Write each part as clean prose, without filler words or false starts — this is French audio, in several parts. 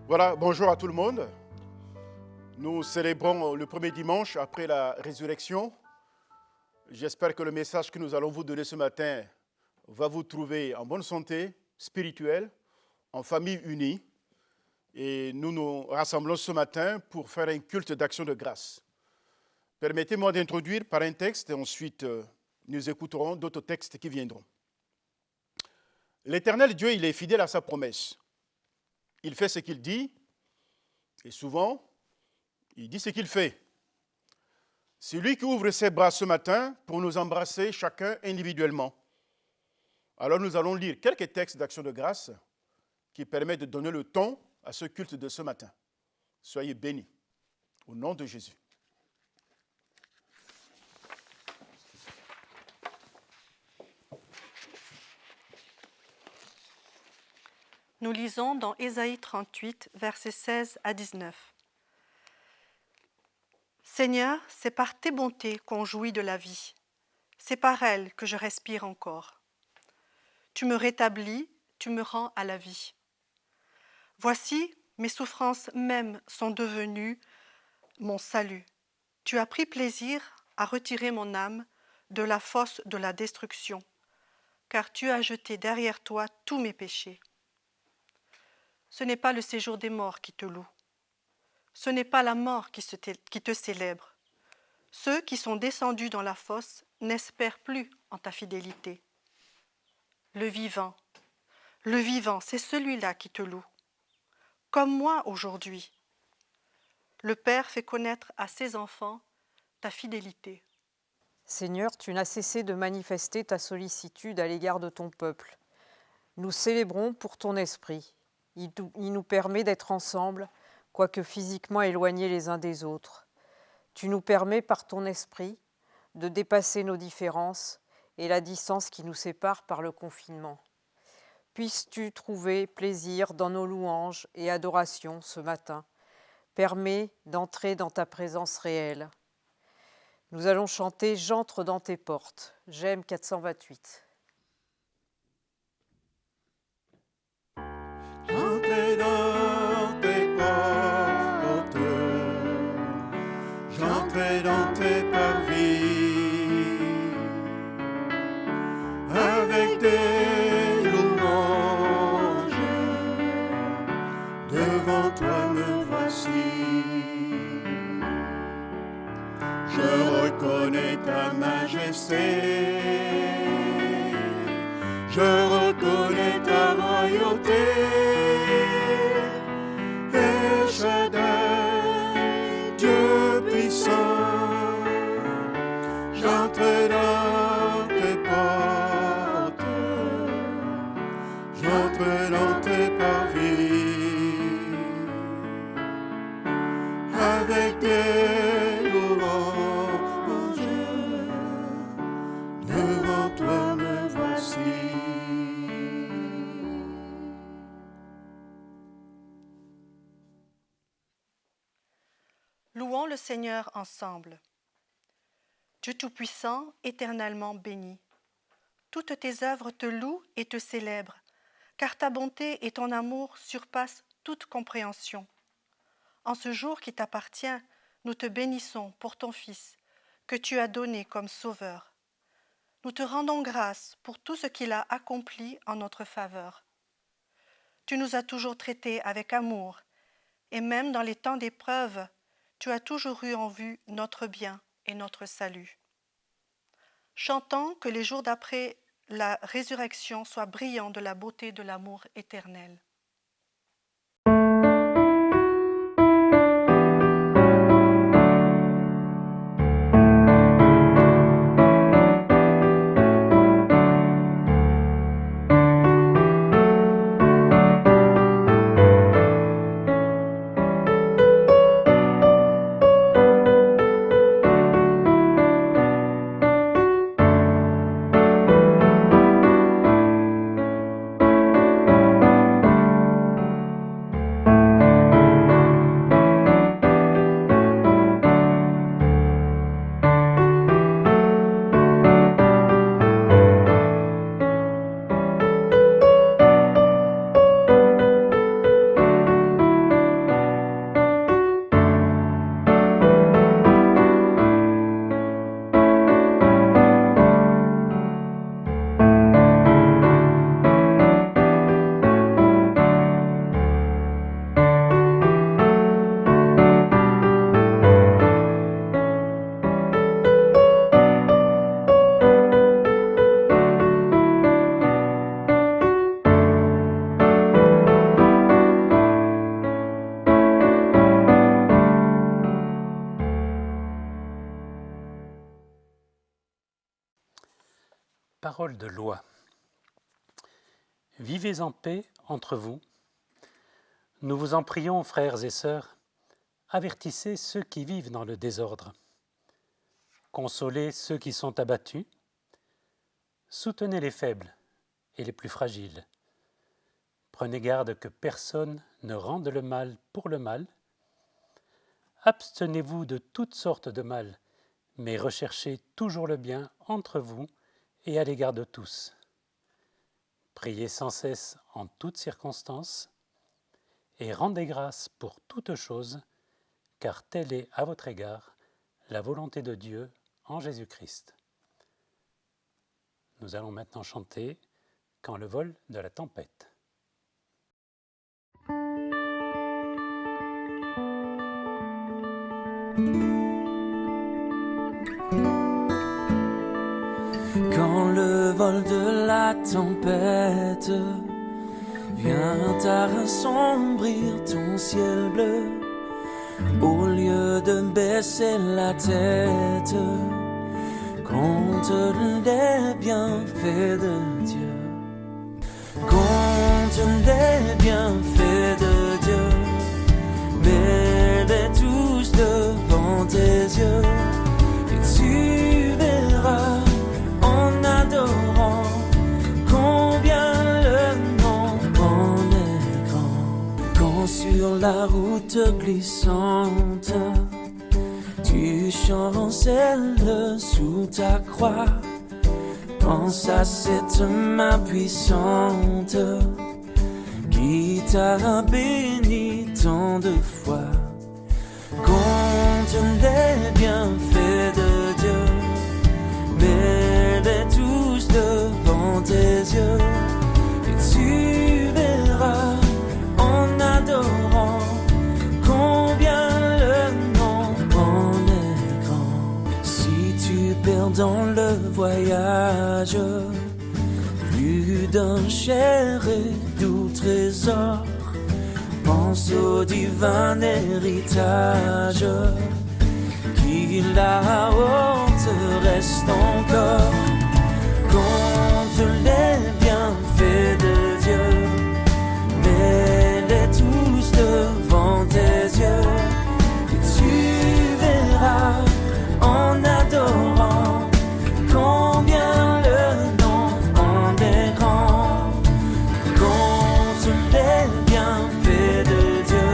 Voilà, bonjour à tout le monde. Nous célébrons le premier dimanche après la résurrection. J'espère que le message que nous allons vous donner ce matin va vous trouver en bonne santé spirituelle, en famille unie. Et nous nous rassemblons ce matin pour faire un culte d'action de grâce. Permettez-moi d'introduire par un texte et ensuite nous écouterons d'autres textes qui viendront. L'Éternel Dieu, il est fidèle à sa promesse. Il fait ce qu'il dit et souvent, il dit ce qu'il fait. C'est lui qui ouvre ses bras ce matin pour nous embrasser chacun individuellement. Alors nous allons lire quelques textes d'action de grâce qui permettent de donner le ton à ce culte de ce matin. Soyez bénis au nom de Jésus. Nous lisons dans Ésaïe 38, versets 16 à 19. Seigneur, c'est par tes bontés qu'on jouit de la vie. C'est par elles que je respire encore. Tu me rétablis, tu me rends à la vie. Voici, mes souffrances mêmes sont devenues mon salut. Tu as pris plaisir à retirer mon âme de la fosse de la destruction, car tu as jeté derrière toi tous mes péchés. Ce n'est pas le séjour des morts qui te loue. Ce n'est pas la mort qui te célèbre. Ceux qui sont descendus dans la fosse n'espèrent plus en ta fidélité. Le vivant, c'est celui-là qui te loue. Comme moi aujourd'hui. Le Père fait connaître à ses enfants ta fidélité. Seigneur, tu n'as cessé de manifester ta sollicitude à l'égard de ton peuple. Nous célébrons pour ton esprit. Il nous permet d'être ensemble, quoique physiquement éloignés les uns des autres. Tu nous permets par ton esprit de dépasser nos différences et la distance qui nous sépare par le confinement. Puisses-tu trouver plaisir dans nos louanges et adorations ce matin. Permets d'entrer dans ta présence réelle. Nous allons chanter « J'entre dans tes portes », J'aime 428. J'entre dans tes portes, j'entre dans tes parvis, avec des louanges, devant toi me voici. Je reconnais ta majesté, je reconnais ta royauté. Dieu puissant, j'entre dans tes portes, j'entre dans tes parvis, avec des louanges, devant toi me voici. Louons le Seigneur ensemble. Dieu Tout-Puissant, éternellement béni. Toutes tes œuvres te louent et te célèbrent, car ta bonté et ton amour surpassent toute compréhension. En ce jour qui t'appartient, nous te bénissons pour ton Fils, que tu as donné comme Sauveur. Nous te rendons grâce pour tout ce qu'il a accompli en notre faveur. Tu nous as toujours traités avec amour, et même dans les temps d'épreuve, tu as toujours eu en vue notre bien et notre salut. Chantons que les jours d'après la résurrection soient brillants de la beauté de l'amour éternel. Parole de loi. Vivez en paix entre vous. Nous vous en prions, frères et sœurs, avertissez ceux qui vivent dans le désordre. Consolez ceux qui sont abattus. Soutenez les faibles et les plus fragiles. Prenez garde que personne ne rende le mal pour le mal. Abstenez-vous de toutes sortes de mal, mais recherchez toujours le bien entre vous et à l'égard de tous. Priez sans cesse en toutes circonstances et rendez grâce pour toutes choses, car telle est à votre égard la volonté de Dieu en Jésus-Christ. Nous allons maintenant chanter « Quand le vol de la tempête ». Quand le vol de la tempête vient assombrir ton ciel bleu, au lieu de baisser la tête, compte les bienfaits de Dieu. Compte les bienfaits de Dieu, mets-les tous devant tes yeux, et tu verras en adorant combien le nombre en est grand. Quand sur la route glissante tu chancelles sous ta croix, pense à cette main puissante qui t'a béni tant de fois. Compte les bienfaits de Dieu, mets-les tous devant tes yeux, et tu verras en adorant combien le nombre en est grand. Si tu perds dans le voyage plus d'un cher et doux trésor, pense au divin héritage qui là-haut te reste encore. Compte les bienfaits de Dieu, mets-les tous devant tes yeux, et tu verras en adorant combien le nombre en est grand. Compte les bienfaits de Dieu,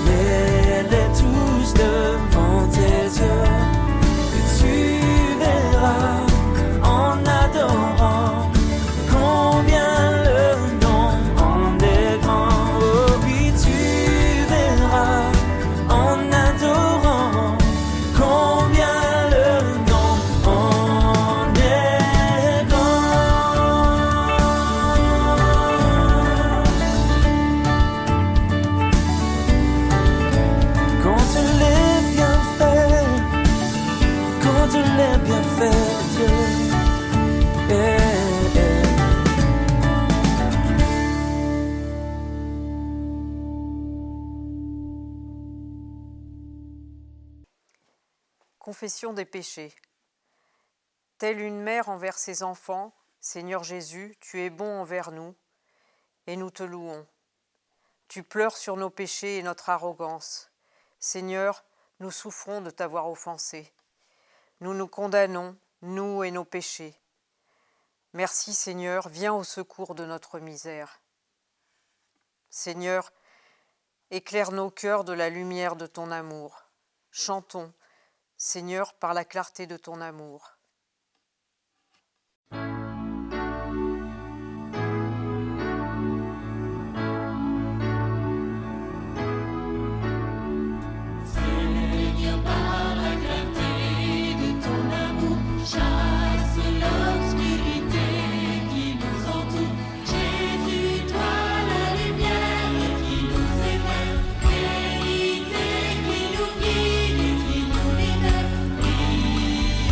mets-les tous devant tes yeux, et tu verras en adorant combien le nombre en est grand. Oh oui, tu verras en adorant combien le nombre en est grand. Compte les bienfaits, compte les bienfaits de Dieu. Confession des péchés. Telle une mère envers ses enfants, Seigneur Jésus, tu es bon envers nous, et nous te louons. Tu pleures sur nos péchés et notre arrogance. Seigneur, nous souffrons de t'avoir offensé. Nous nous condamnons, nous et nos péchés. Merci Seigneur, viens au secours de notre misère. Seigneur, éclaire nos cœurs de la lumière de ton amour. Chantons, Seigneur, par la clarté de ton amour. Seigneur, par la clarté de ton amour, chasse l'obscurité qui nous entoure. Jésus, toi la lumière qui nous éclaire, vérité qui nous guide et qui nous libère. Brille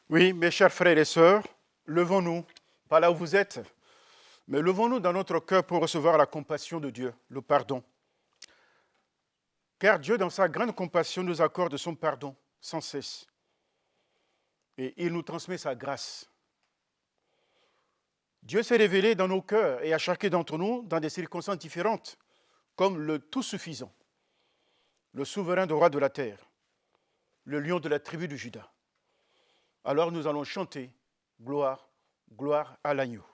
Oui, mes chers frères et sœurs, levons-nous, pas là où vous êtes, mais levons-nous dans notre cœur pour recevoir la compassion de Dieu, le pardon. Car Dieu, dans sa grande compassion, nous accorde son pardon sans cesse. Et il nous transmet sa grâce. Dieu s'est révélé dans nos cœurs et à chacun d'entre nous dans des circonstances différentes, comme le tout-suffisant, le souverain de roi de la terre, le lion de la tribu de Juda. Alors nous allons chanter « Gloire, gloire à l'agneau ».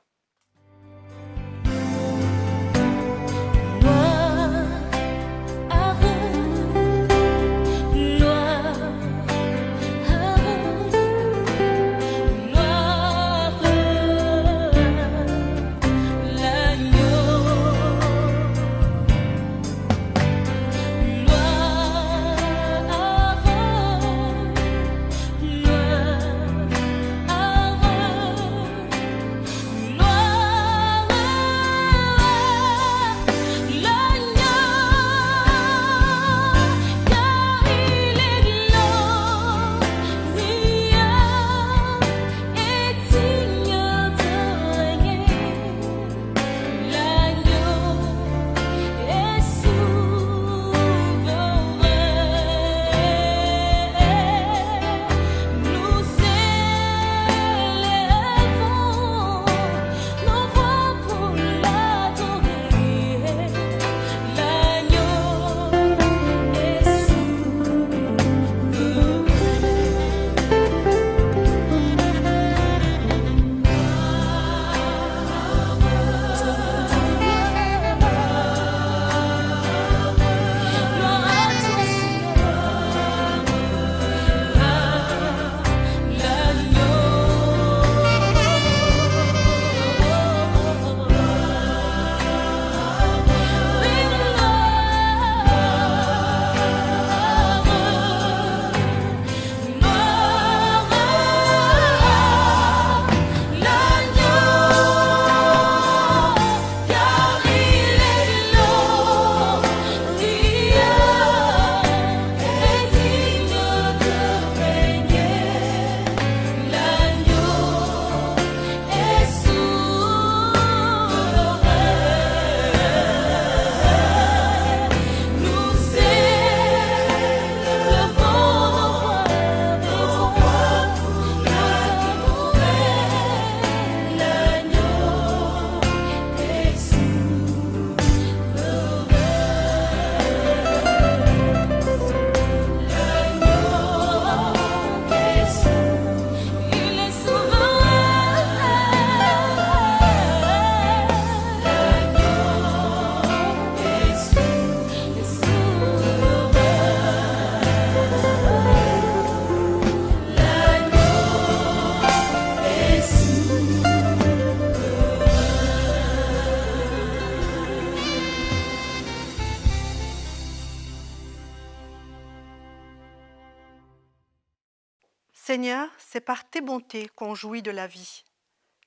Seigneur, c'est par tes bontés qu'on jouit de la vie.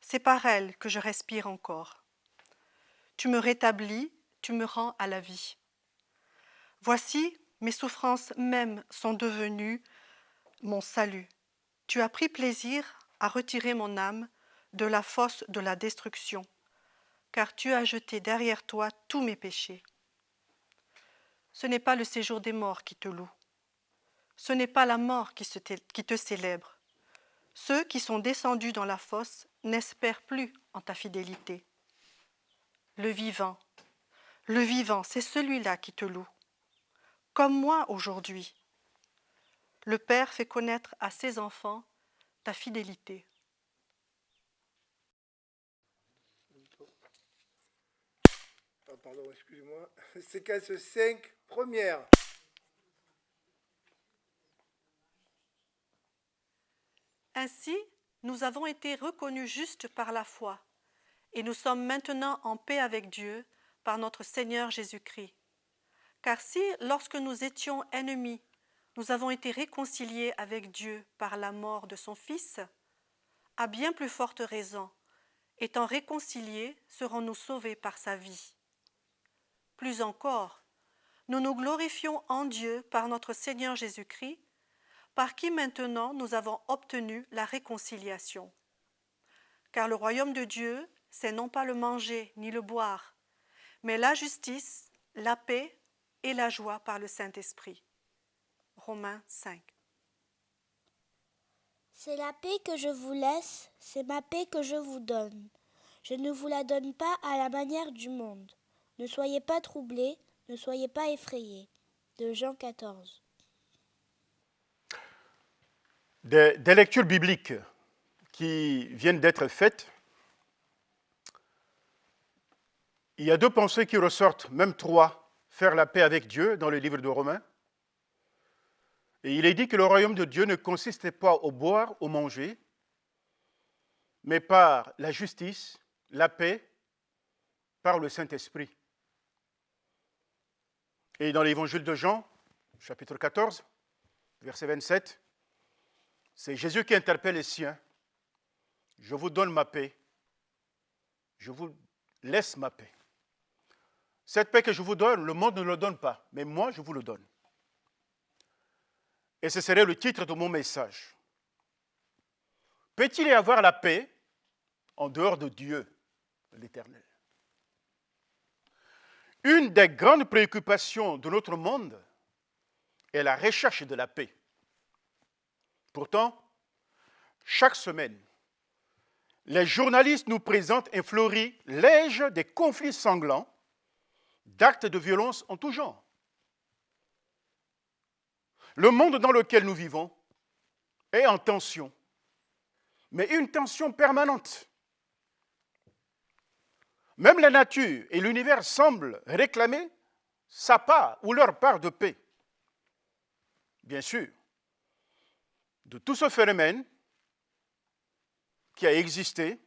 C'est par elles que je respire encore. Tu me rétablis, tu me rends à la vie. Voici, mes souffrances mêmes sont devenues mon salut. Tu as pris plaisir à retirer mon âme de la fosse de la destruction, car tu as jeté derrière toi tous mes péchés. Ce n'est pas le séjour des morts qui te loue. Ce n'est pas la mort qui te célèbre. Ceux qui sont descendus dans la fosse n'espèrent plus en ta fidélité. Le vivant, c'est celui-là qui te loue. Comme moi aujourd'hui. Le Père fait connaître à ses enfants ta fidélité. Pardon, excusez-moi. Séquence 5, première. Ainsi, nous avons été reconnus justes par la foi, et nous sommes maintenant en paix avec Dieu par notre Seigneur Jésus-Christ. Car si, lorsque nous étions ennemis, nous avons été réconciliés avec Dieu par la mort de son Fils, à bien plus forte raison, étant réconciliés, serons-nous sauvés par sa vie. Plus encore, nous nous glorifions en Dieu par notre Seigneur Jésus-Christ, par qui maintenant nous avons obtenu la réconciliation. Car le royaume de Dieu, c'est non pas le manger ni le boire, mais la justice, la paix et la joie par le Saint-Esprit. Romains 5. C'est la paix que je vous laisse, c'est ma paix que je vous donne. Je ne vous la donne pas à la manière du monde. Ne soyez pas troublés, ne soyez pas effrayés. De Jean 14. Des lectures bibliques qui viennent d'être faites, il y a deux pensées qui ressortent, même trois, faire la paix avec Dieu dans le livre de Romains. Et il est dit que le royaume de Dieu ne consistait pas au boire, au manger, mais par la justice, la paix, par le Saint-Esprit. Et dans l'évangile de Jean, chapitre 14, verset 27, c'est Jésus qui interpelle les siens. Je vous donne ma paix. Je vous laisse ma paix. Cette paix que je vous donne, le monde ne le donne pas, mais moi, je vous le donne. Et ce serait le titre de mon message. Peut-il y avoir la paix en dehors de Dieu, l'Éternel? Une des grandes préoccupations de notre monde est la recherche de la paix. Pourtant, chaque semaine, les journalistes nous présentent un florilège des conflits sanglants, d'actes de violence en tout genre. Le monde dans lequel nous vivons est en tension, mais une tension permanente. Même la nature et l'univers semblent réclamer sa part ou leur part de paix. Bien sûr, de tout ce phénomène qui a existé,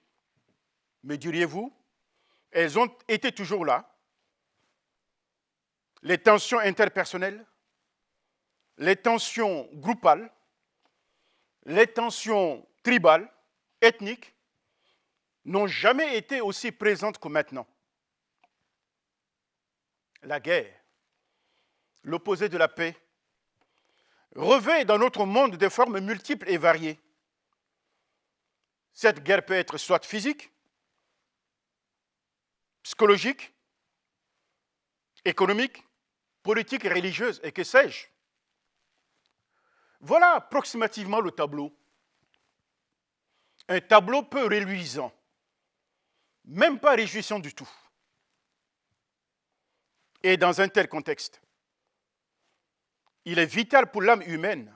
me diriez-vous, elles ont été toujours là. Les tensions interpersonnelles, les tensions groupales, les tensions tribales, ethniques, n'ont jamais été aussi présentes que maintenant. La guerre, l'opposé de la paix, revêt dans notre monde des formes multiples et variées. Cette guerre peut être soit physique, psychologique, économique, politique et religieuse, et que sais-je. Voilà approximativement le tableau. Un tableau peu reluisant, même pas réjouissant du tout. Et dans un tel contexte, il est vital pour l'âme humaine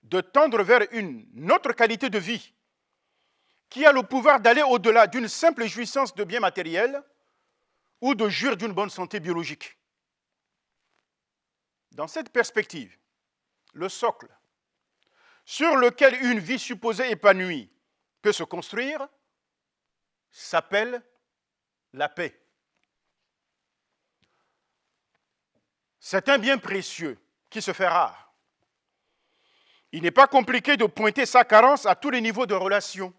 de tendre vers une autre qualité de vie qui a le pouvoir d'aller au-delà d'une simple jouissance de biens matériels ou de jouir d'une bonne santé biologique. Dans cette perspective, le socle sur lequel une vie supposée épanouie peut se construire s'appelle la paix. C'est un bien précieux qui se fait rare. Il n'est pas compliqué de pointer sa carence à tous les niveaux de relations,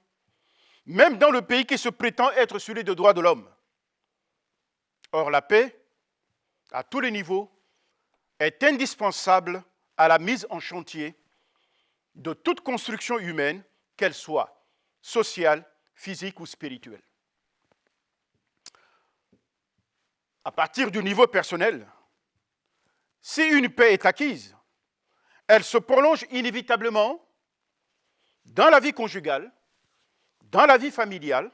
même dans le pays qui se prétend être celui des droits de l'homme. Or, la paix, à tous les niveaux, est indispensable à la mise en chantier de toute construction humaine, qu'elle soit sociale, physique ou spirituelle. À partir du niveau personnel, si une paix est acquise, elle se prolonge inévitablement dans la vie conjugale, dans la vie familiale,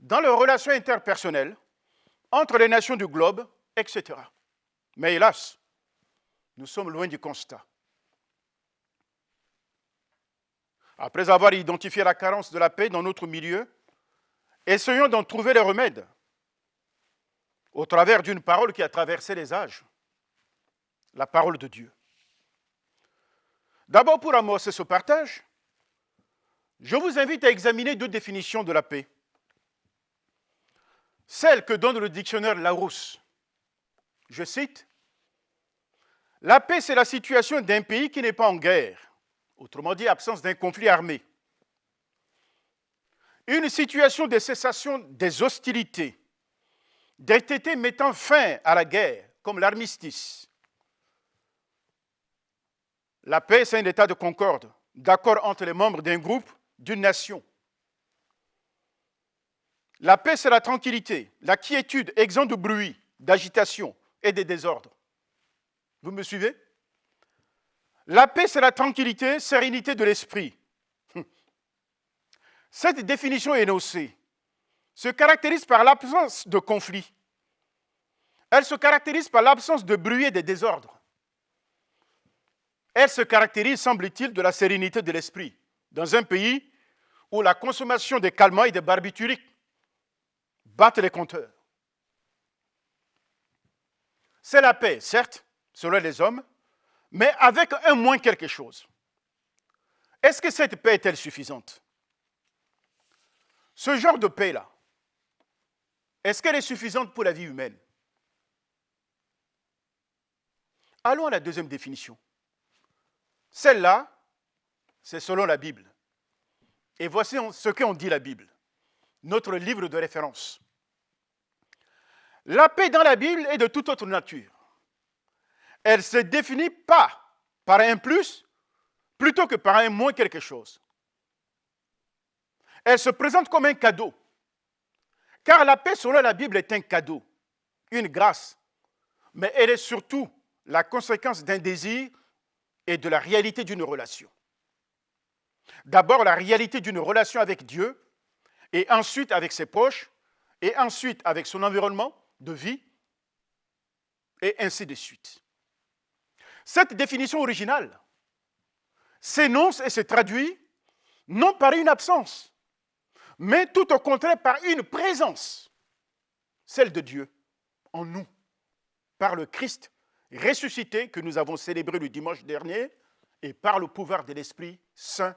dans les relations interpersonnelles, entre les nations du globe, etc. Mais hélas, nous sommes loin du constat. Après avoir identifié la carence de la paix dans notre milieu, essayons d'en trouver les remèdes au travers d'une parole qui a traversé les âges, la parole de Dieu. D'abord, pour amorcer ce partage, je vous invite à examiner deux définitions de la paix. Celle que donne le dictionnaire Larousse. Je cite, « La paix, c'est la situation d'un pays qui n'est pas en guerre, autrement dit, absence d'un conflit armé. Une situation de cessation des hostilités, des traités mettant fin à la guerre, comme l'armistice. La paix, c'est un état de concorde, d'accord entre les membres d'un groupe, d'une nation. La paix, c'est la tranquillité, la quiétude, exempt de bruit, d'agitation et de désordre. Vous me suivez? La paix, c'est la tranquillité, sérénité de l'esprit. Cette définition énoncée se caractérise par l'absence de conflit. Elle se caractérise par l'absence de bruit et de désordre. Elle se caractérise, semble-t-il, de la sérénité de l'esprit, dans un pays où la consommation de calmants et de barbituriques battent les compteurs. C'est la paix, certes, selon les hommes, mais avec un moins quelque chose. Est-ce que cette paix est-elle suffisante? Ce genre de paix-là, est-ce qu'elle est suffisante pour la vie humaine? Allons à la deuxième définition. Celle-là, c'est selon la Bible. Et voici ce qu'en dit la Bible, notre livre de référence. La paix dans la Bible est de toute autre nature. Elle ne se définit pas par un plus, plutôt que par un moins quelque chose. Elle se présente comme un cadeau. Car la paix, selon la Bible, est un cadeau, une grâce. Mais elle est surtout la conséquence d'un désir et de la réalité d'une relation. D'abord, la réalité d'une relation avec Dieu, et ensuite avec ses proches, et ensuite avec son environnement de vie, et ainsi de suite. Cette définition originale s'énonce et se traduit non par une absence, mais tout au contraire par une présence, celle de Dieu en nous, par le Christ ressuscité que nous avons célébré le dimanche dernier et par le pouvoir de l'Esprit Saint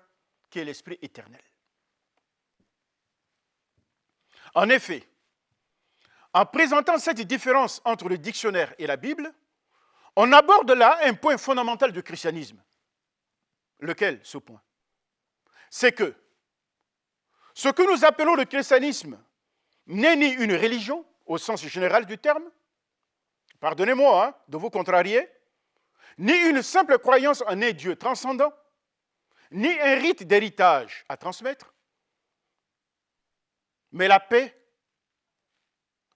qui est l'Esprit éternel. En effet, en présentant cette différence entre le dictionnaire et la Bible, on aborde là un point fondamental du christianisme. Lequel, ce point? C'est que ce que nous appelons le christianisme n'est ni une religion, au sens général du terme, pardonnez-moi de vous contrarier, ni une simple croyance en un Dieu transcendant, ni un rite d'héritage à transmettre, mais la paix,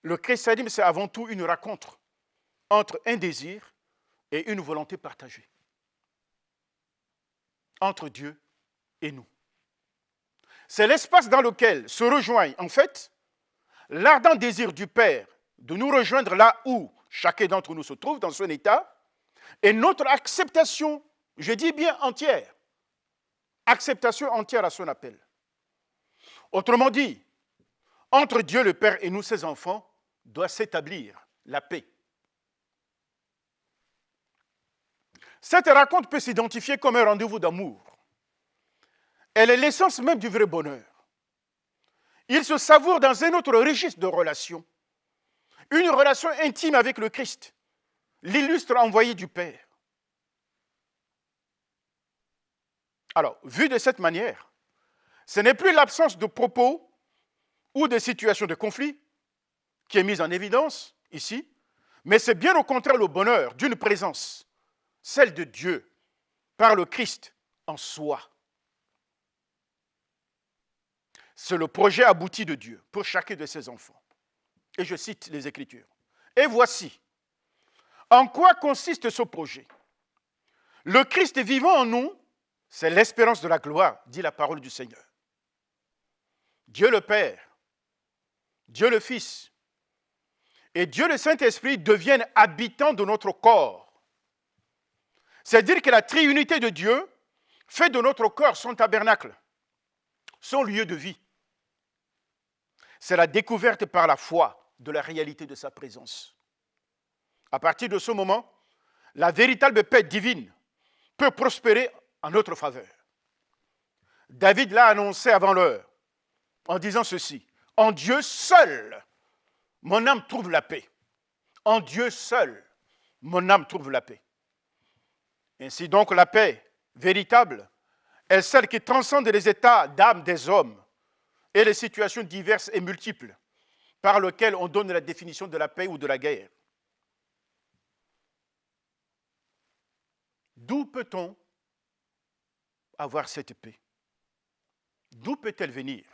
le christianisme, c'est avant tout une rencontre entre un désir et une volonté partagée, entre Dieu et nous. C'est l'espace dans lequel se rejoignent, en fait, l'ardent désir du Père de nous rejoindre là où chacun d'entre nous se trouve dans son état, et notre acceptation, je dis bien entière, acceptation entière à son appel. Autrement dit, entre Dieu le Père et nous, ses enfants, doit s'établir la paix. Cette rencontre peut s'identifier comme un rendez-vous d'amour. Elle est l'essence même du vrai bonheur. Il se savoure dans un autre registre de relation. Une relation intime avec le Christ, l'illustre envoyé du Père. Alors, vu de cette manière, ce n'est plus l'absence de propos ou de situations de conflit qui est mise en évidence ici, mais c'est bien au contraire le bonheur d'une présence, celle de Dieu, par le Christ en soi. C'est le projet abouti de Dieu pour chacun de ses enfants. Et je cite les Écritures. Et voici, en quoi consiste ce projet? Le Christ vivant en nous, c'est l'espérance de la gloire, dit la parole du Seigneur. Dieu le Père, Dieu le Fils et Dieu le Saint-Esprit deviennent habitants de notre corps. C'est-à-dire que la triunité de Dieu fait de notre corps son tabernacle, son lieu de vie. C'est la découverte par la foi de la réalité de sa présence. À partir de ce moment, la véritable paix divine peut prospérer en notre faveur. David l'a annoncé avant l'heure en disant ceci: en Dieu seul, mon âme trouve la paix. En Dieu seul, mon âme trouve la paix. Ainsi donc, la paix véritable est celle qui transcende les états d'âme des hommes et les situations diverses et multiples par lesquelles on donne la définition de la paix ou de la guerre. D'où peut-on avoir cette paix? D'où peut-elle venir?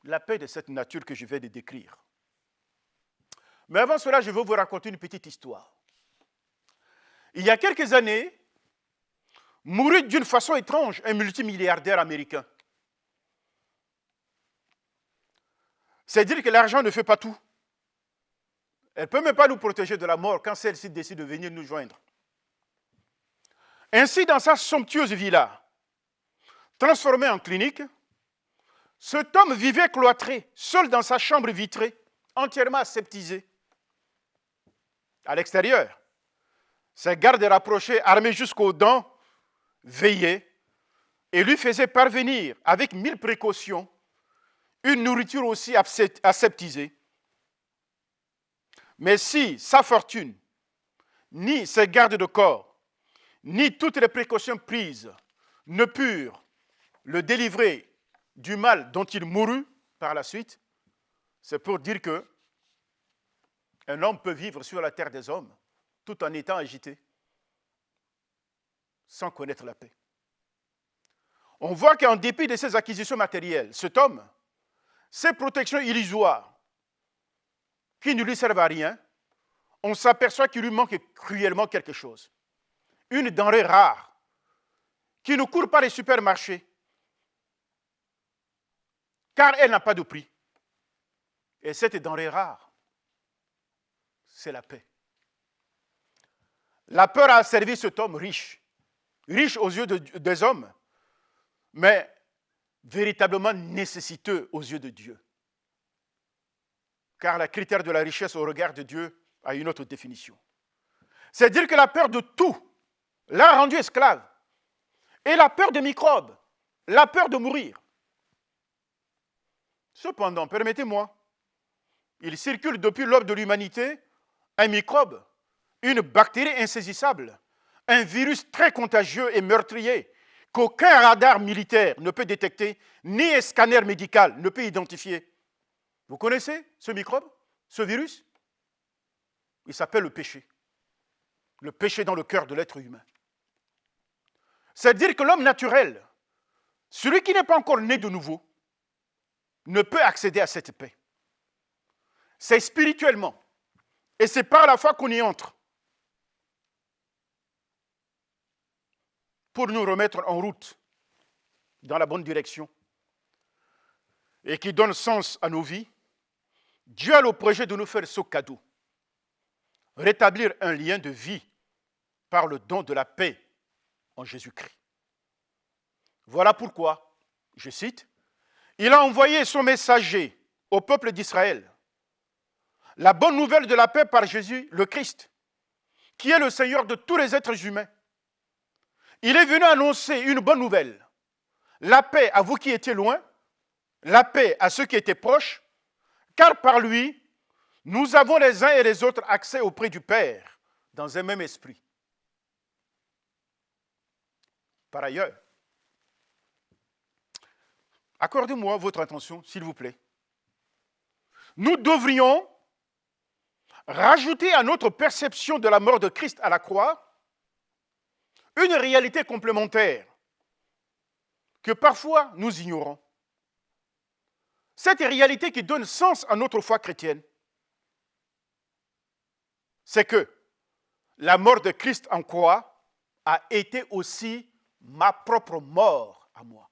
La paix de cette nature que je viens de décrire. Mais avant cela, je veux vous raconter une petite histoire. Il y a quelques années, mourut d'une façon étrange un multimilliardaire américain. C'est dire que l'argent ne fait pas tout. Elle ne peut même pas nous protéger de la mort quand celle-ci décide de venir nous joindre. Ainsi, dans sa somptueuse villa, transformée en clinique, cet homme vivait cloîtré, seul dans sa chambre vitrée, entièrement aseptisé. À l'extérieur, ses gardes rapprochés, armés jusqu'aux dents, veillaient et lui faisaient parvenir, avec 1000 précautions, une nourriture aussi aseptisée. Mais si sa fortune, ni ses gardes de corps, ni toutes les précautions prises ne purent le délivrer du mal dont il mourut par la suite, c'est pour dire que un homme peut vivre sur la terre des hommes tout en étant agité, sans connaître la paix. On voit qu'en dépit de ses acquisitions matérielles, cet homme, ses protections illusoires, qui ne lui servent à rien, on s'aperçoit qu'il lui manque cruellement quelque chose. Une denrée rare, qui ne court pas les supermarchés, car elle n'a pas de prix. Et cette denrée rare, c'est la paix. La peur a servi cet homme riche, riche aux yeux des hommes, mais véritablement nécessiteux aux yeux de Dieu. Car le critère de la richesse au regard de Dieu a une autre définition. C'est dire que la peur de tout l'a rendu esclave. Et la peur des microbes, la peur de mourir. Cependant, permettez-moi, il circule depuis l'aube de l'humanité un microbe, une bactérie insaisissable, un virus très contagieux et meurtrier qu'aucun radar militaire ne peut détecter, ni un scanner médical ne peut identifier. Vous connaissez ce microbe, ce virus? Il s'appelle le péché. Le péché dans le cœur de l'être humain. C'est-à-dire que l'homme naturel, celui qui n'est pas encore né de nouveau, ne peut accéder à cette paix. C'est spirituellement. Et c'est par la foi qu'on y entre. Pour nous remettre en route, dans la bonne direction, et qui donne sens à nos vies, Dieu a le projet de nous faire ce cadeau. Rétablir un lien de vie par le don de la paix en Jésus-Christ. Voilà pourquoi, je cite, il a envoyé son messager au peuple d'Israël, la bonne nouvelle de la paix par Jésus le Christ, qui est le Seigneur de tous les êtres humains. Il est venu annoncer une bonne nouvelle, la paix à vous qui étiez loin, la paix à ceux qui étaient proches, car par lui, nous avons les uns et les autres accès auprès du Père dans un même esprit. Par ailleurs, accordez-moi votre attention, s'il vous plaît. Nous devrions rajouter à notre perception de la mort de Christ à la croix une réalité complémentaire que parfois nous ignorons. Cette réalité qui donne sens à notre foi chrétienne, c'est que la mort de Christ en croix a été aussi ma propre mort à moi.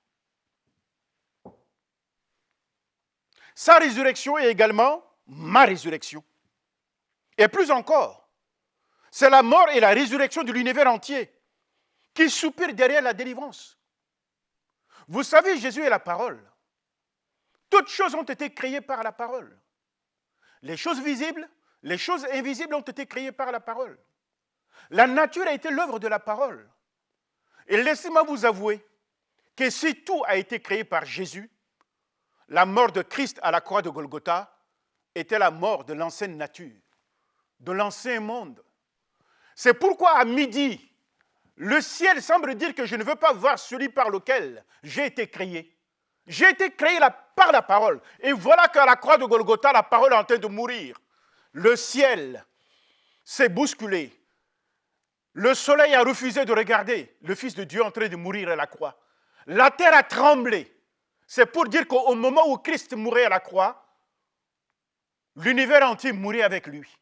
Sa résurrection est également ma résurrection. Et plus encore, c'est la mort et la résurrection de l'univers entier qui soupirent derrière la délivrance. Vous savez, Jésus est la parole. Toutes choses ont été créées par la parole. Les choses visibles, les choses invisibles ont été créées par la parole. La nature a été l'œuvre de la parole. Et laissez-moi vous avouer que si tout a été créé par Jésus, la mort de Christ à la croix de Golgotha était la mort de l'ancienne nature, de l'ancien monde. C'est pourquoi à midi, le ciel semble dire que je ne veux pas voir celui par lequel j'ai été créé. J'ai été créé par la parole. Et voilà qu'à la croix de Golgotha, la parole est en train de mourir. Le ciel s'est bousculé. Le soleil a refusé de regarder le Fils de Dieu en train de mourir à la croix. La terre a tremblé. C'est pour dire qu'au moment où Christ mourait à la croix, l'univers entier mourait avec lui.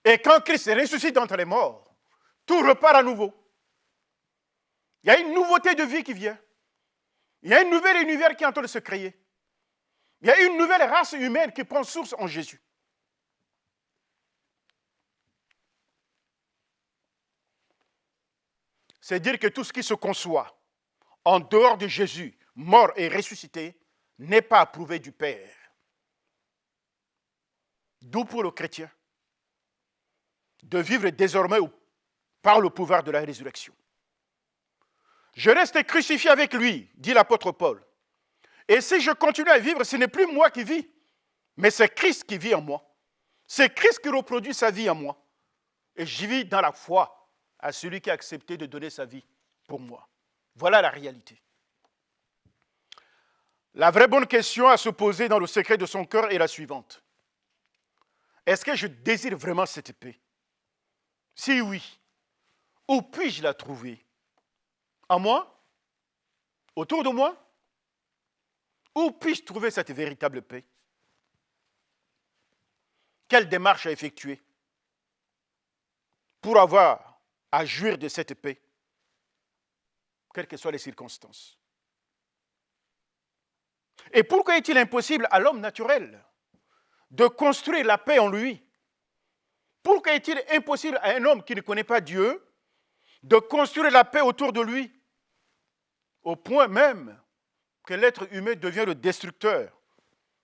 Et quand Christ ressuscite d'entre les morts, tout repart à nouveau. Il y a une nouveauté de vie qui vient. Il y a un nouvel univers qui est en train de se créer. Il y a une nouvelle race humaine qui prend source en Jésus. C'est dire que tout ce qui se conçoit en dehors de Jésus, mort et ressuscité, n'est pas approuvé du Père. D'où pour le chrétien de vivre désormais par le pouvoir de la résurrection. Je reste crucifié avec lui, dit l'apôtre Paul. Et si je continue à vivre, ce n'est plus moi qui vis, mais c'est Christ qui vit en moi. C'est Christ qui reproduit sa vie en moi. Et j'y vis dans la foi à celui qui a accepté de donner sa vie pour moi. Voilà la réalité. La vraie bonne question à se poser dans le secret de son cœur est la suivante. Est-ce que je désire vraiment cette paix? Si oui, où puis-je la trouver? En moi? Autour de moi? Où puis-je trouver cette véritable paix? Quelle démarche à effectuer pour avoir à jouir de cette paix, quelles que soient les circonstances? Et pourquoi est-il impossible à l'homme naturel de construire la paix en lui? Pourquoi est-il impossible à un homme qui ne connaît pas Dieu de construire la paix autour de lui, au point même que l'être humain devient le destructeur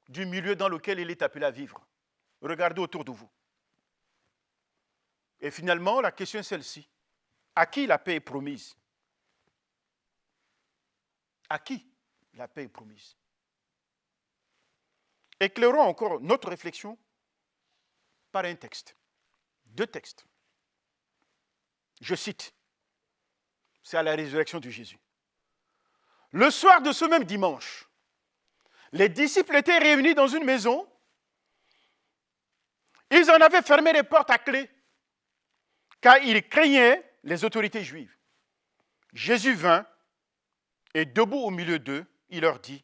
du milieu dans lequel il est appelé à vivre? Regardez autour de vous. Et finalement, la question est celle-ci. À qui la paix est promise? À qui la paix est promise? Éclairons encore notre réflexion par un texte. 2 textes. Je cite. C'est à la résurrection de Jésus. Le soir de ce même dimanche, les disciples étaient réunis dans une maison. Ils en avaient fermé les portes à clé, car ils craignaient les autorités juives. Jésus vint et debout au milieu d'eux, il leur dit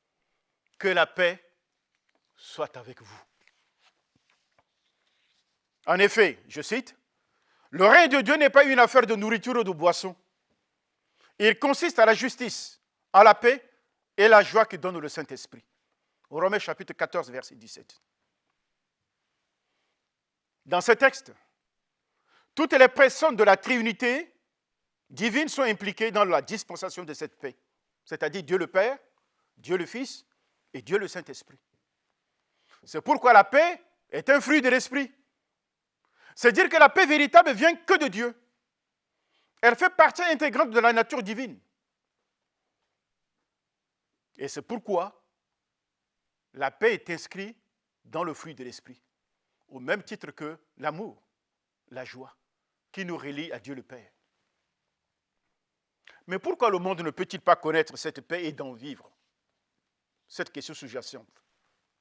« Que la paix soit avec vous. » En effet, je cite, « Le règne de Dieu n'est pas une affaire de nourriture ou de boisson. Il consiste à la justice, à la paix et la joie que donne le Saint-Esprit. » Romains chapitre 14, verset 17. Dans ce texte, toutes les personnes de la Trinité divine sont impliquées dans la dispensation de cette paix, c'est-à-dire Dieu le Père, Dieu le Fils et Dieu le Saint-Esprit. C'est pourquoi la paix est un fruit de l'Esprit. C'est dire que la paix véritable vient que de Dieu. Elle fait partie intégrante de la nature divine. Et c'est pourquoi la paix est inscrite dans le fruit de l'Esprit, au même titre que l'amour, la joie, qui nous relie à Dieu le Père. Mais pourquoi le monde ne peut-il pas connaître cette paix et d'en vivre? Cette question sous-jacente,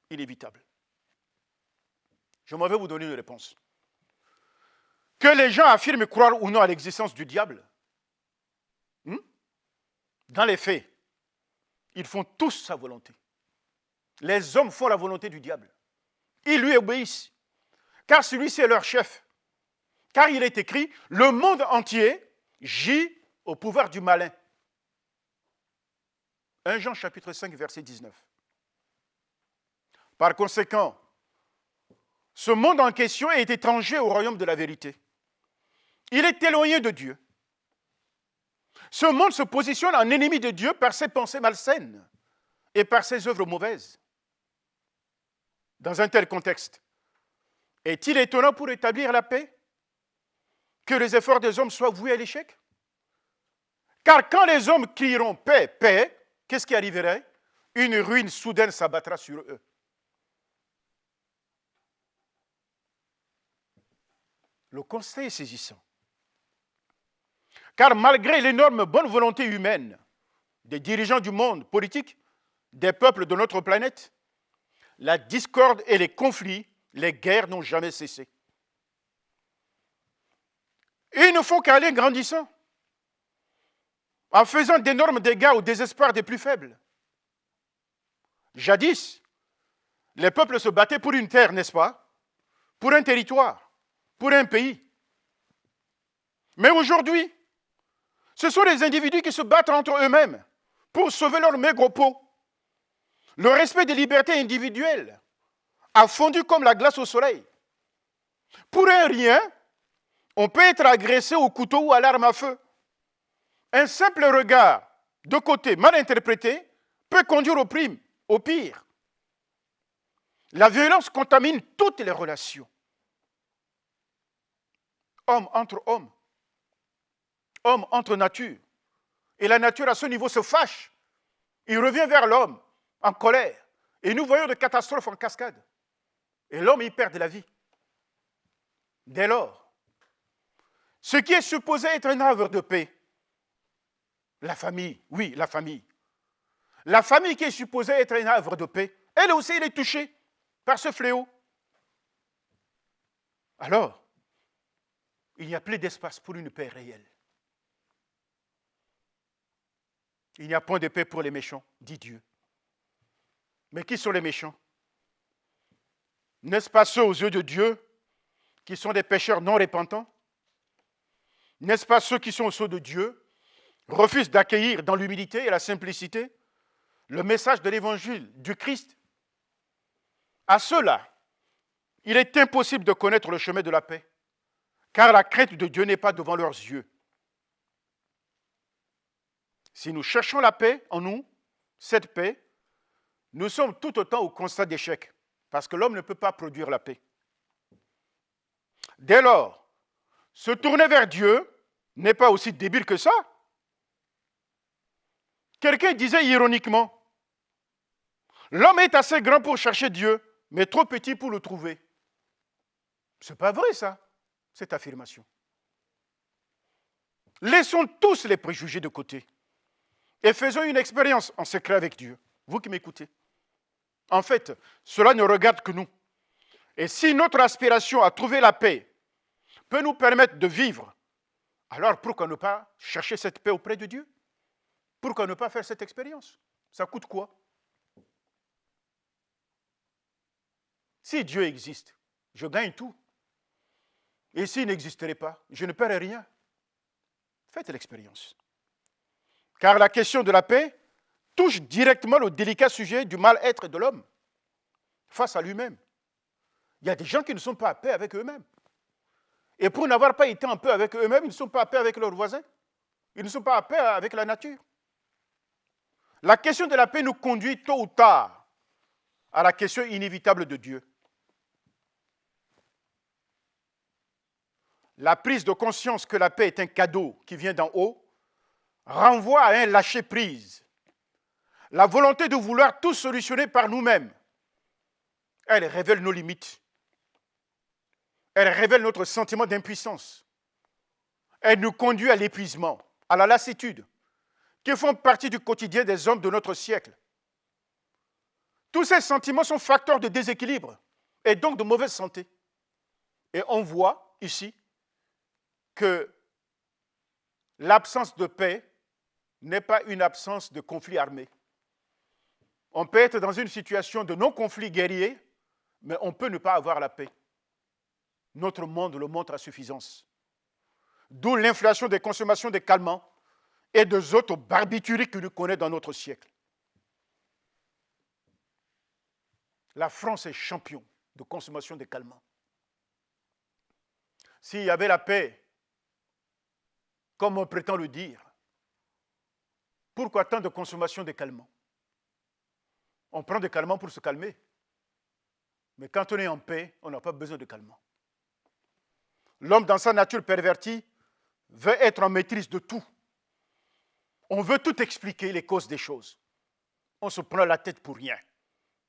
inévitable. Je m'en vais vous donner une réponse. Que les gens affirment croire ou non à l'existence du diable, dans les faits, ils font tous sa volonté. Les hommes font la volonté du diable. Ils lui obéissent, car celui-ci est leur chef. Car il est écrit, le monde entier gît au pouvoir du malin. 1 Jean chapitre 5, verset 19. Par conséquent, ce monde en question est étranger au royaume de la vérité. Il est éloigné de Dieu. Ce monde se positionne en ennemi de Dieu par ses pensées malsaines et par ses œuvres mauvaises. Dans un tel contexte, est-il étonnant pour établir la paix que les efforts des hommes soient voués à l'échec? Car quand les hommes crieront paix, paix, qu'est-ce qui arriverait? Une ruine soudaine s'abattra sur eux. Le constat est saisissant. Car malgré l'énorme bonne volonté humaine des dirigeants du monde politique, des peuples de notre planète, la discorde et les conflits, les guerres n'ont jamais cessé. Et il ne faut qu'aller grandissant, en faisant d'énormes dégâts au désespoir des plus faibles. Jadis, les peuples se battaient pour une terre, n'est-ce pas? Pour un territoire, pour un pays. Mais aujourd'hui, ce sont les individus qui se battent entre eux-mêmes pour sauver leur maigre peau. Le respect des libertés individuelles a fondu comme la glace au soleil. Pour un rien, on peut être agressé au couteau ou à l'arme à feu. Un simple regard de côté mal interprété peut conduire au pire. La violence contamine toutes les relations. Homme entre hommes, homme entre nature. Et la nature, à ce niveau, se fâche. Il revient vers l'homme en colère. Et nous voyons des catastrophes en cascade. Et l'homme y perd de la vie. Dès lors, ce qui est supposé être un havre de paix, la famille, oui, la famille. La famille qui est supposée être un havre de paix, elle aussi, elle est touchée par ce fléau. Alors, il n'y a plus d'espace pour une paix réelle. Il n'y a point de paix pour les méchants, dit Dieu. Mais qui sont les méchants? N'est-ce pas ceux aux yeux de Dieu qui sont des pécheurs non repentants? N'est-ce pas ceux qui sont aux yeux de Dieu refusent d'accueillir dans l'humilité et la simplicité le message de l'évangile du Christ? À ceux-là, il est impossible de connaître le chemin de la paix, car la crainte de Dieu n'est pas devant leurs yeux. Si nous cherchons la paix en nous, cette paix, nous sommes tout autant au constat d'échec, parce que l'homme ne peut pas produire la paix. Dès lors, se tourner vers Dieu n'est pas aussi débile que ça. Quelqu'un disait ironiquement, l'homme est assez grand pour chercher Dieu, mais trop petit pour le trouver. Ce n'est pas vrai ça, cette affirmation. Laissons tous les préjugés de côté et faisons une expérience en secret avec Dieu. Vous qui m'écoutez. En fait, cela ne regarde que nous. Et si notre aspiration à trouver la paix peut nous permettre de vivre, alors pourquoi ne pas chercher cette paix auprès de Dieu? Pourquoi ne pas faire cette expérience? Ça coûte quoi? Si Dieu existe, je gagne tout. Et s'il n'existerait pas, je ne perds rien. Faites l'expérience. Car la question de la paix touche directement le délicat sujet du mal-être de l'homme face à lui-même. Il y a des gens qui ne sont pas en paix avec eux-mêmes. Et pour n'avoir pas été en paix avec eux-mêmes, ils ne sont pas en paix avec leurs voisins. Ils ne sont pas en paix avec la nature. La question de la paix nous conduit tôt ou tard à la question inévitable de Dieu. La prise de conscience que la paix est un cadeau qui vient d'en haut renvoie à un lâcher-prise. La volonté de vouloir tout solutionner par nous-mêmes, elle révèle nos limites. Elle révèle notre sentiment d'impuissance. Elle nous conduit à l'épuisement, à la lassitude, qui font partie du quotidien des hommes de notre siècle. Tous ces sentiments sont facteurs de déséquilibre et donc de mauvaise santé. Et on voit ici que l'absence de paix n'est pas une absence de conflit armé. On peut être dans une situation de non-conflit guerrier, mais on peut ne pas avoir la paix. Notre monde le montre à suffisance. D'où l'inflation des consommations de calmants et des autres barbituriques que nous connaissons dans notre siècle. La France est champion de consommation de calmants. S'il y avait la paix, comme on prétend le dire, pourquoi tant de consommation de calmants? On prend des calmants pour se calmer. Mais quand on est en paix, on n'a pas besoin de calmants. L'homme, dans sa nature pervertie, veut être en maîtrise de tout. On veut tout expliquer, les causes des choses. On se prend la tête pour rien.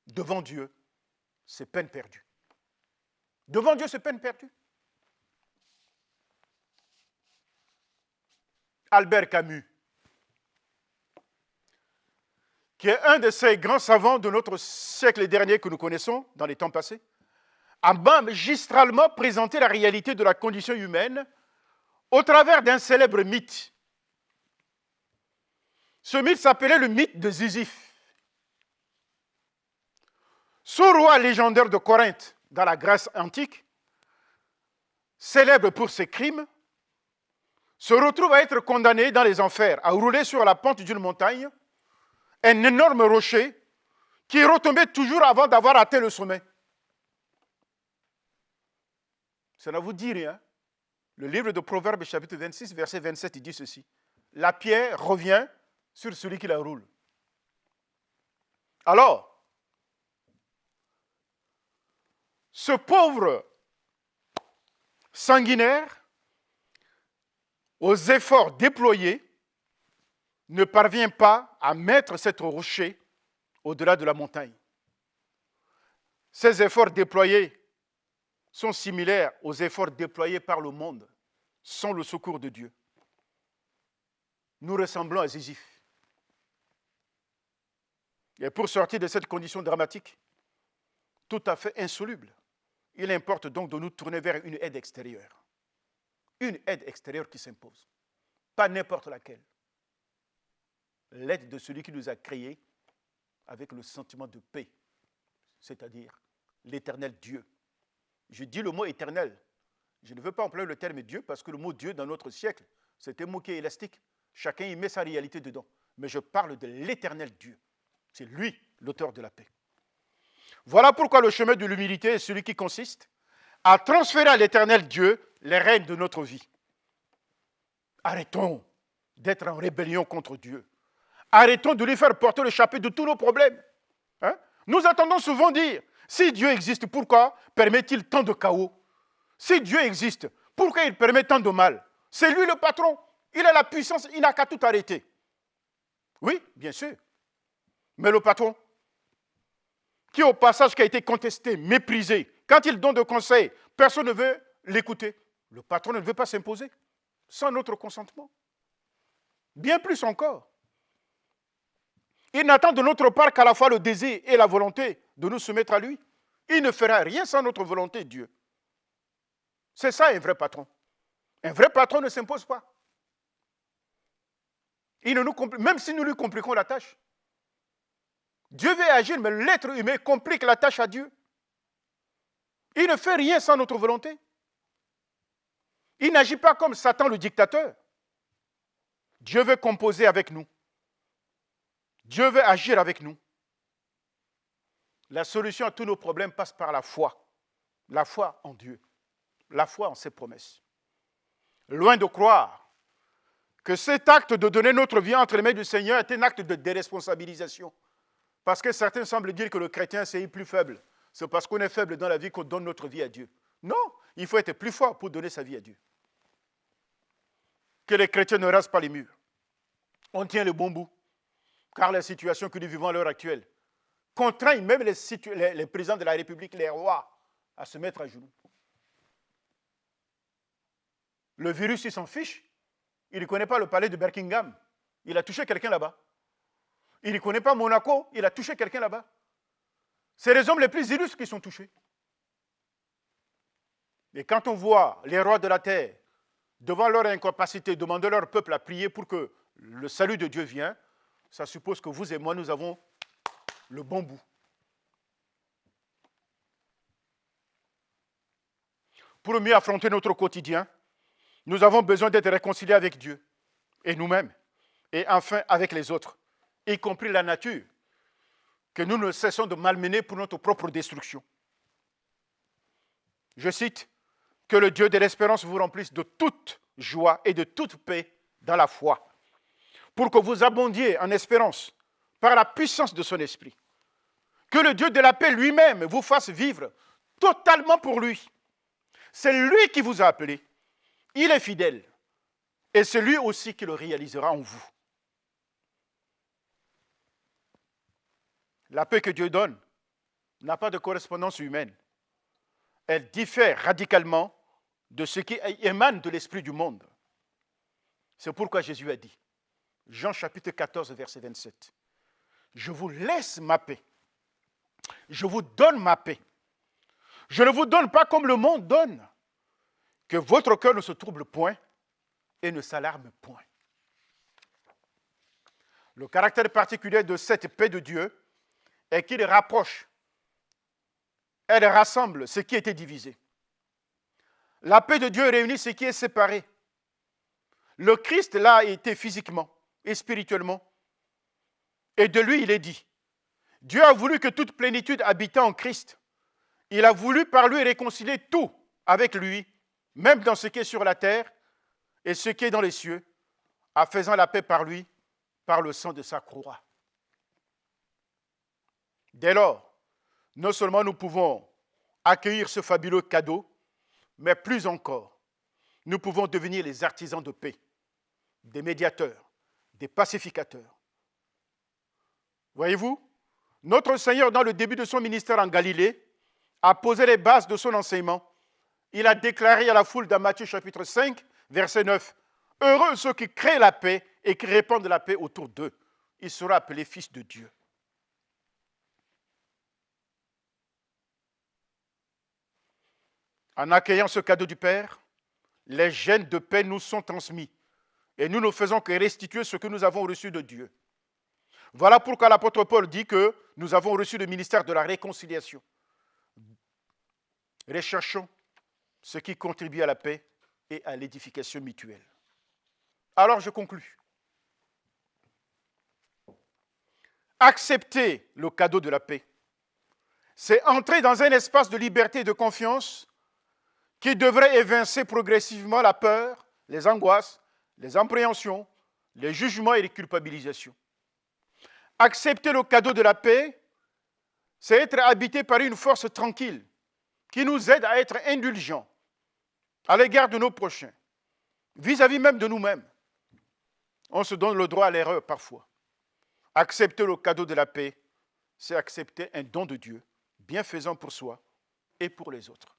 Devant Dieu, c'est peine perdue. Devant Dieu, c'est peine perdue. Albert Camus, qui est un de ces grands savants de notre siècle dernier que nous connaissons dans les temps passés, a magistralement présenté la réalité de la condition humaine au travers d'un célèbre mythe. Ce mythe s'appelait le mythe de Sisyphe. Ce roi légendaire de Corinthe, dans la Grèce antique, célèbre pour ses crimes, se retrouve à être condamné dans les enfers, à rouler sur la pente d'une montagne, un énorme rocher qui retombait toujours avant d'avoir atteint le sommet. Ça ne vous dit rien. Le livre de Proverbes, chapitre 26, verset 27, il dit ceci. La pierre revient sur celui qui la roule. Alors, ce pauvre sanguinaire, aux efforts déployés, ne parvient pas à mettre cet rocher au-delà de la montagne. Ces efforts déployés sont similaires aux efforts déployés par le monde sans le secours de Dieu. Nous ressemblons à Sisyphe. Et pour sortir de cette condition dramatique, tout à fait insoluble, il importe donc de nous tourner vers une aide extérieure. Une aide extérieure qui s'impose. Pas n'importe laquelle. L'aide de celui qui nous a créés avec le sentiment de paix, c'est-à-dire l'éternel Dieu. Je dis le mot éternel. Je ne veux pas employer le terme Dieu parce que le mot Dieu dans notre siècle, c'est un mot qui est élastique. Chacun y met sa réalité dedans. Mais je parle de l'éternel Dieu. C'est lui, l'auteur de la paix. Voilà pourquoi le chemin de l'humilité est celui qui consiste à transférer à l'éternel Dieu les rênes de notre vie. Arrêtons d'être en rébellion contre Dieu. Arrêtons de lui faire porter le chapitre de tous nos problèmes. Hein? Nous entendons souvent dire, si Dieu existe, pourquoi permet-il tant de chaos? Si Dieu existe, pourquoi il permet tant de mal? C'est lui le patron. Il a la puissance, il n'a qu'à tout arrêter. Oui, bien sûr. Mais le patron, qui au passage qui a été contesté, méprisé, quand il donne des conseils, personne ne veut l'écouter. Le patron ne veut pas s'imposer sans notre consentement. Bien plus encore. Il n'attend de notre part qu'à la fois le désir et la volonté de nous soumettre à lui. Il ne fera rien sans notre volonté, Dieu. C'est ça un vrai patron. Un vrai patron ne s'impose pas. Même si nous lui compliquons la tâche. Dieu veut agir, mais l'être humain complique la tâche à Dieu. Il ne fait rien sans notre volonté. Il n'agit pas comme Satan le dictateur. Dieu veut composer avec nous. Dieu veut agir avec nous. La solution à tous nos problèmes passe par la foi. La foi en Dieu. La foi en ses promesses. Loin de croire que cet acte de donner notre vie entre les mains du Seigneur est un acte de déresponsabilisation. Parce que certains semblent dire que le chrétien, c'est plus faible. C'est parce qu'on est faible dans la vie qu'on donne notre vie à Dieu. Non, il faut être plus fort pour donner sa vie à Dieu. Que les chrétiens ne rasent pas les murs. On tient le bon bout. Car la situation que nous vivons à l'heure actuelle contraint même les présidents de la République, les rois, à se mettre à genoux. Le virus, il s'en fiche. Il ne connaît pas le palais de Buckingham. Il a touché quelqu'un là-bas. Il ne connaît pas Monaco. Il a touché quelqu'un là-bas. C'est les hommes les plus illustres qui sont touchés. Et quand on voit les rois de la terre, devant leur incapacité, demander leur peuple à prier pour que le salut de Dieu vienne, ça suppose que vous et moi, nous avons le bon bout. Pour mieux affronter notre quotidien, nous avons besoin d'être réconciliés avec Dieu et nous-mêmes, et enfin avec les autres, y compris la nature, que nous ne cessons de malmener pour notre propre destruction. Je cite, « Que le Dieu de l'espérance vous remplisse de toute joie et de toute paix dans la foi, pour que vous abondiez en espérance par la puissance de son esprit. Que le Dieu de la paix lui-même vous fasse vivre totalement pour lui. C'est lui qui vous a appelé. Il est fidèle. Et c'est lui aussi qui le réalisera en vous. » La paix que Dieu donne n'a pas de correspondance humaine. Elle diffère radicalement de ce qui émane de l'esprit du monde. C'est pourquoi Jésus a dit, Jean chapitre 14, verset 27, « Je vous laisse ma paix. Je vous donne ma paix. Je ne vous donne pas comme le monde donne. Que votre cœur ne se trouble point et ne s'alarme point. Le caractère particulier de cette paix de Dieu est qu'il rapproche, elle rassemble ce qui était divisé. La paix de Dieu réunit ce qui est séparé. Le Christ l'a été physiquement et spirituellement. Et de lui, il est dit, Dieu a voulu que toute plénitude habite en Christ. Il a voulu par lui réconcilier tout avec lui, même dans ce qui est sur la terre et ce qui est dans les cieux, en faisant la paix par lui, par le sang de sa croix. Dès lors, non seulement nous pouvons accueillir ce fabuleux cadeau, mais plus encore, nous pouvons devenir les artisans de paix, des médiateurs, des pacificateurs. Voyez-vous, notre Seigneur, dans le début de son ministère en Galilée, a posé les bases de son enseignement. Il a déclaré à la foule dans Matthieu chapitre 5, verset 9, « Heureux ceux qui créent la paix et qui répandent la paix autour d'eux. Ils seront appelés fils de Dieu. » En accueillant ce cadeau du Père, les gènes de paix nous sont transmis et nous ne faisons que restituer ce que nous avons reçu de Dieu. Voilà pourquoi l'apôtre Paul dit que nous avons reçu le ministère de la réconciliation. Recherchons ce qui contribue à la paix et à l'édification mutuelle. Alors je conclus. Accepter le cadeau de la paix, c'est entrer dans un espace de liberté et de confiance qui devrait évincer progressivement la peur, les angoisses, les appréhensions, les jugements et les culpabilisations. Accepter le cadeau de la paix, c'est être habité par une force tranquille qui nous aide à être indulgents à l'égard de nos prochains, vis-à-vis même de nous-mêmes. On se donne le droit à l'erreur parfois. Accepter le cadeau de la paix, c'est accepter un don de Dieu, bienfaisant pour soi et pour les autres.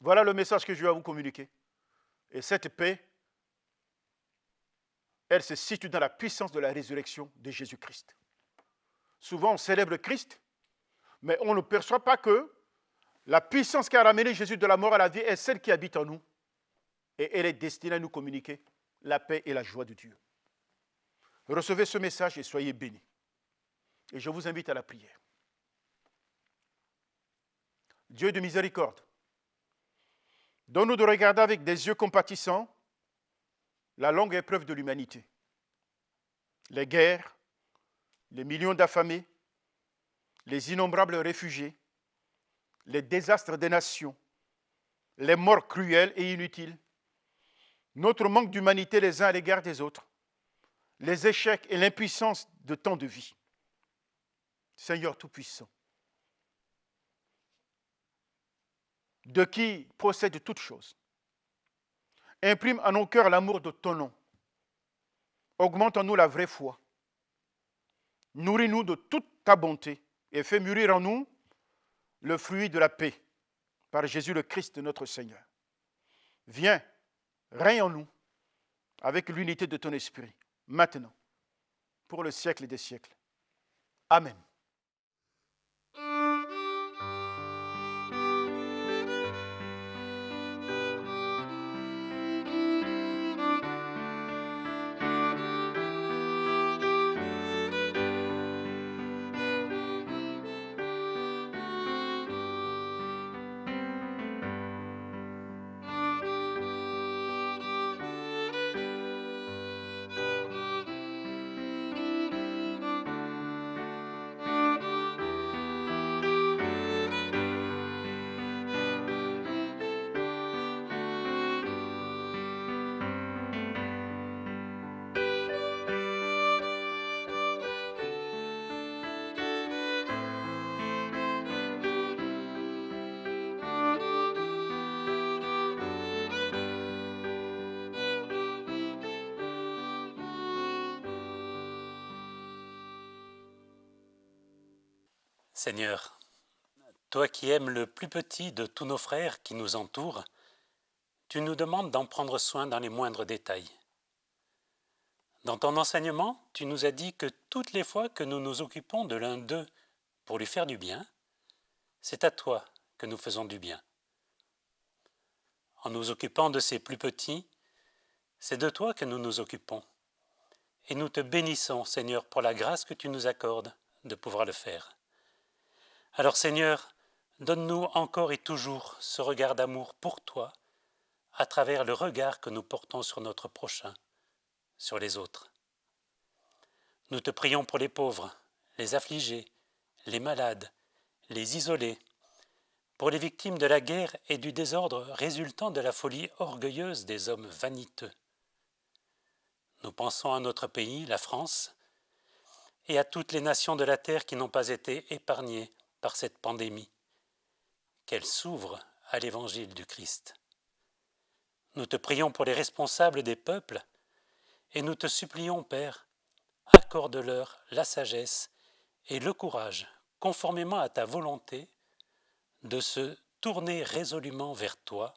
Voilà le message que je vais vous communiquer. Et cette paix, elle se situe dans la puissance de la résurrection de Jésus-Christ. Souvent, on célèbre Christ, mais on ne perçoit pas que la puissance qui a ramené Jésus de la mort à la vie est celle qui habite en nous. Et elle est destinée à nous communiquer la paix et la joie de Dieu. Recevez ce message et soyez bénis. Et je vous invite à la prière. Dieu de miséricorde, donne-nous de regarder avec des yeux compatissants la longue épreuve de l'humanité. Les guerres, les millions d'affamés, les innombrables réfugiés, les désastres des nations, les morts cruelles et inutiles, notre manque d'humanité les uns à l'égard des autres, les échecs et l'impuissance de tant de vies. Seigneur Tout-Puissant, de qui possède toutes choses, imprime à nos cœurs l'amour de ton nom, augmente en nous la vraie foi, nourris-nous de toute ta bonté et fais mûrir en nous le fruit de la paix par Jésus le Christ notre Seigneur. Viens, règne en nous avec l'unité de ton esprit, maintenant, pour le siècle des siècles. Amen. Seigneur, toi qui aimes le plus petit de tous nos frères qui nous entourent, tu nous demandes d'en prendre soin dans les moindres détails. Dans ton enseignement, tu nous as dit que toutes les fois que nous nous occupons de l'un d'eux pour lui faire du bien, c'est à toi que nous faisons du bien. En nous occupant de ces plus petits, C'est de toi que nous nous occupons. Et nous te bénissons, Seigneur, pour la grâce que tu nous accordes de pouvoir le faire. Alors, Seigneur, donne-nous encore et toujours ce regard d'amour pour toi, à travers le regard que nous portons sur notre prochain, sur les autres. Nous te prions pour les pauvres, les affligés, les malades, les isolés, pour les victimes de la guerre et du désordre résultant de la folie orgueilleuse des hommes vaniteux. Nous pensons à notre pays, la France, et à toutes les nations de la terre qui n'ont pas été épargnées par cette pandémie, qu'elles s'ouvrent à l'évangile du Christ. Nous te prions pour les responsables des peuples, et nous te supplions, Père, accorde-leur la sagesse et le courage, conformément à ta volonté, de se tourner résolument vers toi,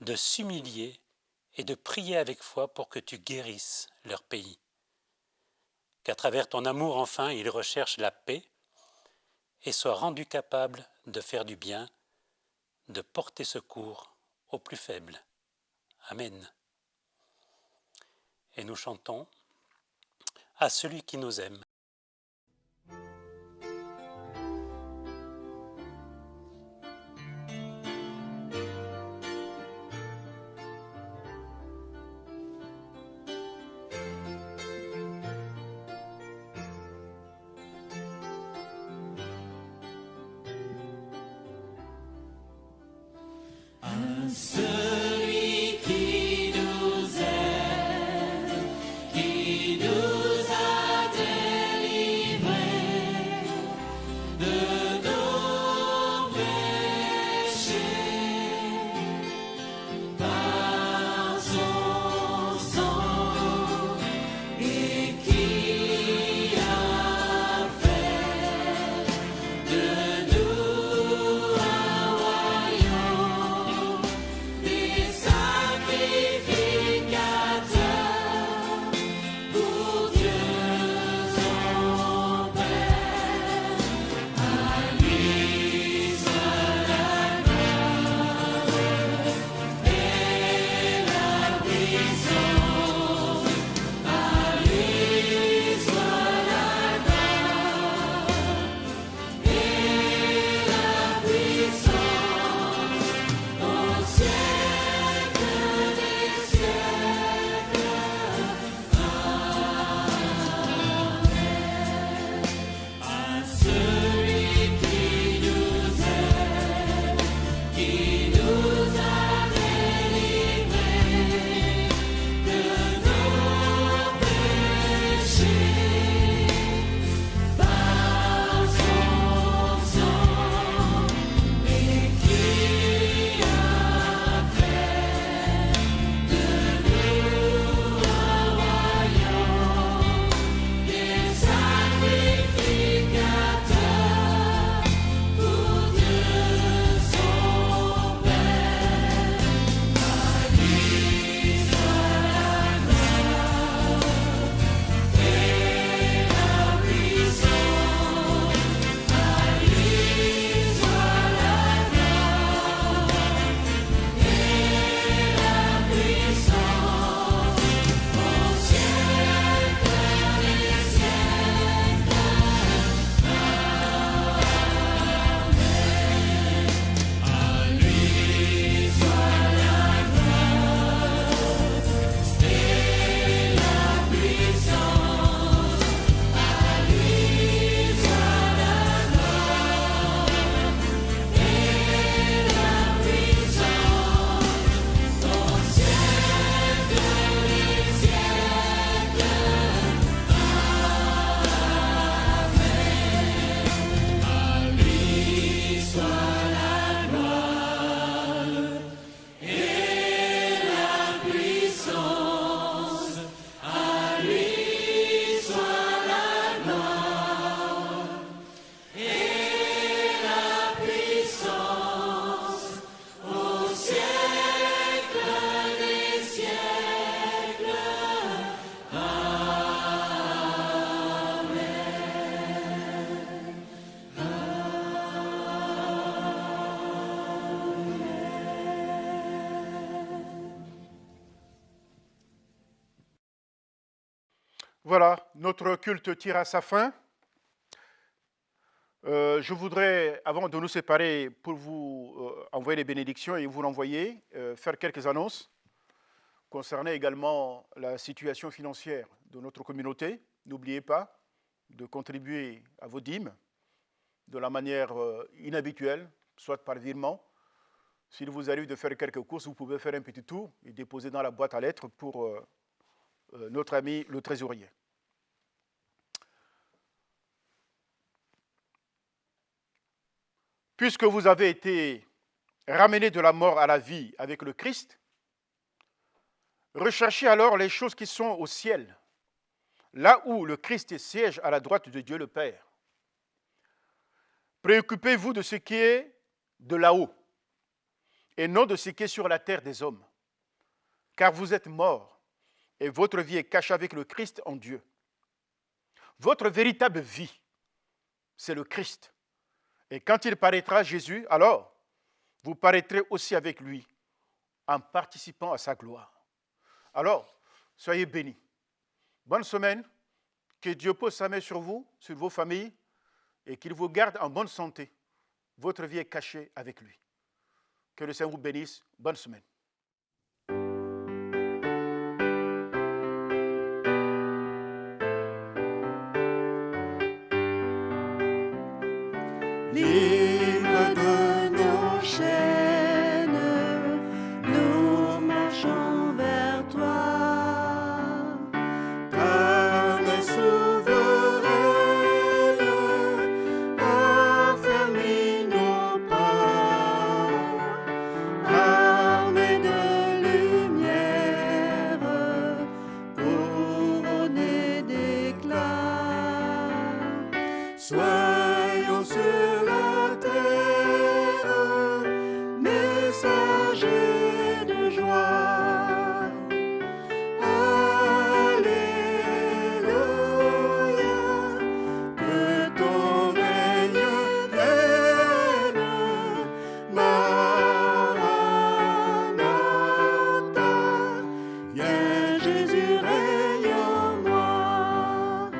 de s'humilier et de prier avec foi pour que tu guérisses leur pays. Qu'à travers ton amour, enfin, ils recherchent la paix et soient rendus capables de faire du bien, de porter secours aux plus faibles. Amen. Et nous chantons à celui qui nous aime. Celui qui nous aime, qui nous a délivrés. Voilà, notre culte tire à sa fin. Je voudrais, avant de nous séparer, pour vous envoyer les bénédictions et vous l'envoyer, faire quelques annonces concernant également la situation financière de notre communauté. N'oubliez pas de contribuer à vos dîmes de la manière inhabituelle, soit par virement. S'il vous arrive de faire quelques courses, vous pouvez faire un petit tour et déposer dans la boîte à lettres pour notre ami le trésorier. Puisque vous avez été ramenés de la mort à la vie avec le Christ, recherchez alors les choses qui sont au ciel, là où le Christ siège à la droite de Dieu le Père. Préoccupez-vous de ce qui est de là-haut, et non de ce qui est sur la terre des hommes, car vous êtes morts, et votre vie est cachée avec le Christ en Dieu. Votre véritable vie, c'est le Christ. Et quand il paraîtra, Jésus, alors vous paraîtrez aussi avec lui en participant à sa gloire. Alors, soyez bénis. Bonne semaine. Que Dieu pose sa main sur vous, sur vos familles, et qu'il vous garde en bonne santé. Votre vie est cachée avec lui. Que le Seigneur vous bénisse. Bonne semaine. Libre de nos chaînes, nous marchons vers toi. Ta main souveraine affermit nos pas, armés de lumière, couronnés d'éclat. Soyons sur la terre, messagers de joie. Alléluia, que ton règne vienne. Maranatha, viens Jésus, règne en moi.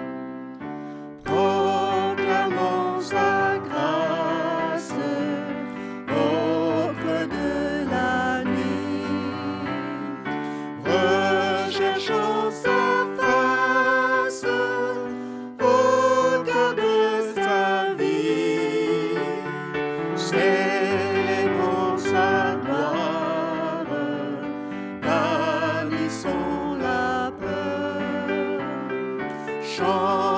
Proclamons sa grâce au creux de la nuit. Recherchons sa face au cœur de sa vie. Célébrons sa gloire, bannissons la peur. Chantons